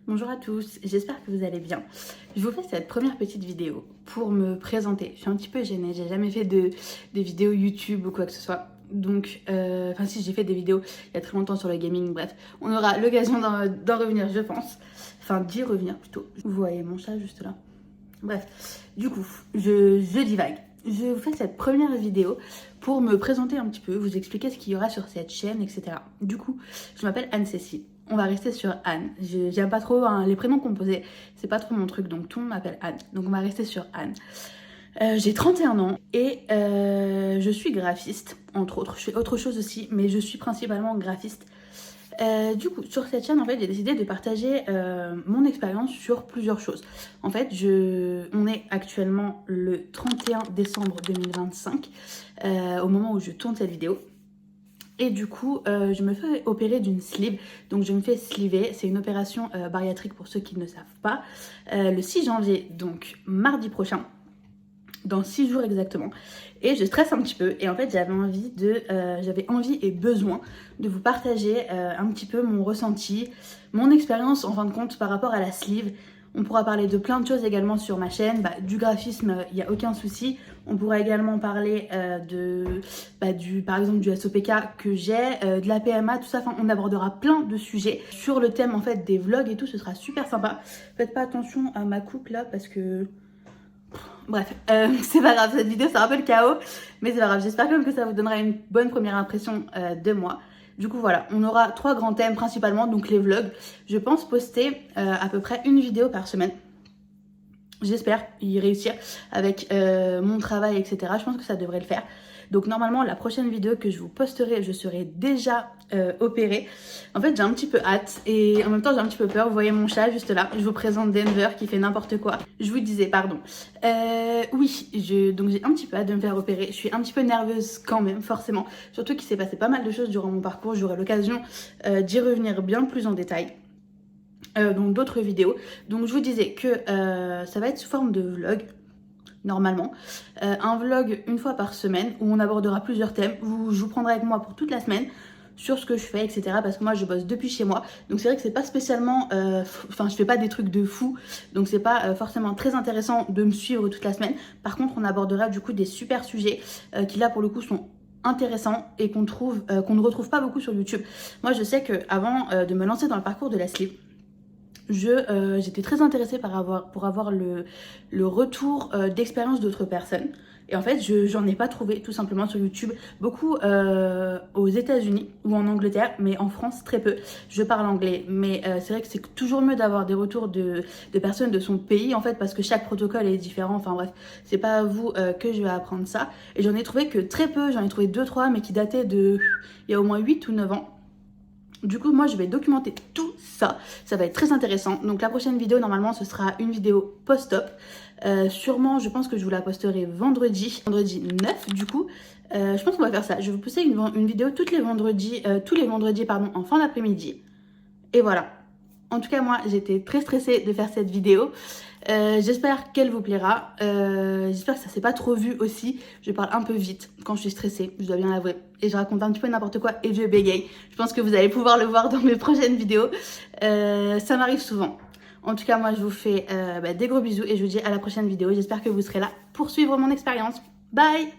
Bonjour à tous, j'espère que vous allez bien. Je vous fais cette première petite vidéo pour me présenter. Je suis un petit peu gênée, j'ai jamais fait de vidéos YouTube ou quoi que ce soit. Donc, enfin si, j'ai fait des vidéos il y a très longtemps sur le gaming, bref. On aura l'occasion d'en revenir, je pense. Enfin, d'y revenir plutôt. Vous voyez mon chat juste là. Bref, du coup, je divague. Je vous fais cette première vidéo pour me présenter un petit peu, vous expliquer ce qu'il y aura sur cette chaîne, etc. Du coup, je m'appelle Anne-Cécile. On va rester sur Anne. J'aime pas trop les prénoms composés, c'est pas trop mon truc, donc tout le monde m'appelle Anne. Donc on va rester sur Anne. J'ai 31 ans et je suis graphiste, entre autres. Je fais autre chose aussi, mais je suis principalement graphiste. Du coup, sur cette chaîne, en fait, j'ai décidé de partager mon expérience sur plusieurs choses. En fait, on est actuellement le 31 décembre 2025, au moment où je tourne cette vidéo. Et du coup, je me fais opérer d'une sleeve. Donc, je me fais sleever. C'est une opération bariatrique pour ceux qui ne savent pas. Le 6 janvier, donc mardi prochain. Dans 6 jours exactement. Et je stresse un petit peu. Et en fait, j'avais envie et besoin de vous partager un petit peu mon ressenti, mon expérience en fin de compte par rapport à la sleeve. On pourra parler de plein de choses également sur ma chaîne. Du graphisme, il n'y a aucun souci. On pourra également parler par exemple du SOPK que j'ai, de la PMA, tout ça. Enfin, on abordera plein de sujets sur le thème en fait des vlogs et tout. Ce sera super sympa. Faites pas attention à ma coupe là parce que... Bref, c'est pas grave, cette vidéo c'est un peu le chaos, mais c'est pas grave, j'espère quand même que ça vous donnera une bonne première impression de moi. Du coup voilà, on aura 3 grands thèmes principalement, donc les vlogs. Je pense poster à peu près une vidéo par semaine. J'espère y réussir avec mon travail, etc. Je pense que ça devrait le faire. Donc normalement, la prochaine vidéo que je vous posterai, je serai déjà opérée. En fait, j'ai un petit peu hâte et en même temps, j'ai un petit peu peur. Vous voyez mon chat juste là. Je vous présente Denver qui fait n'importe quoi. Je vous disais, pardon. Oui, donc j'ai un petit peu hâte de me faire opérer. Je suis un petit peu nerveuse quand même, forcément. Surtout qu'il s'est passé pas mal de choses durant mon parcours. J'aurai l'occasion d'y revenir bien plus en détail. Donc d'autres vidéos. Donc je vous disais que ça va être sous forme de vlog, normalement. Un vlog une fois par semaine où on abordera plusieurs thèmes. Je vous prendrai avec moi pour toute la semaine sur ce que je fais, etc. Parce que moi je bosse depuis chez moi. Donc c'est vrai que c'est pas spécialement... Enfin je fais pas des trucs de fou. Donc c'est pas forcément très intéressant de me suivre toute la semaine. Par contre on abordera du coup des super sujets qui là pour le coup sont intéressants et qu'on ne retrouve pas beaucoup sur YouTube. Moi je sais que avant de me lancer dans le parcours de la sleeve, j'étais très intéressée pour avoir le retour d'expérience d'autres personnes. Et en fait, j'en ai pas trouvé tout simplement sur YouTube. Beaucoup aux États-Unis ou en Angleterre, mais en France, très peu. Je parle anglais, mais c'est vrai que c'est toujours mieux d'avoir des retours de personnes de son pays, en fait, parce que chaque protocole est différent. Enfin bref, c'est pas à vous que je vais apprendre ça. Et j'en ai trouvé que très peu, j'en ai trouvé 2-3, mais qui dataient de... il y a au moins 8 ou 9 ans. Du coup, moi, je vais documenter tout ça. Ça va être très intéressant. Donc, la prochaine vidéo, normalement, ce sera une vidéo post-op. Sûrement, je pense que je vous la posterai vendredi 9, du coup. Je pense qu'on va faire ça. Je vais vous poster une vidéo tous les vendredis, en fin d'après-midi. Et voilà. En tout cas, moi, j'étais très stressée de faire cette vidéo. J'espère qu'elle vous plaira. J'espère que ça s'est pas trop vu aussi. Je parle un peu vite quand je suis stressée, je dois bien l'avouer. Et je raconte un petit peu n'importe quoi et je bégaye. Je pense que vous allez pouvoir le voir dans mes prochaines vidéos. Ça m'arrive souvent. En tout cas, moi, je vous fais des gros bisous et je vous dis à la prochaine vidéo. J'espère que vous serez là pour suivre mon expérience. Bye!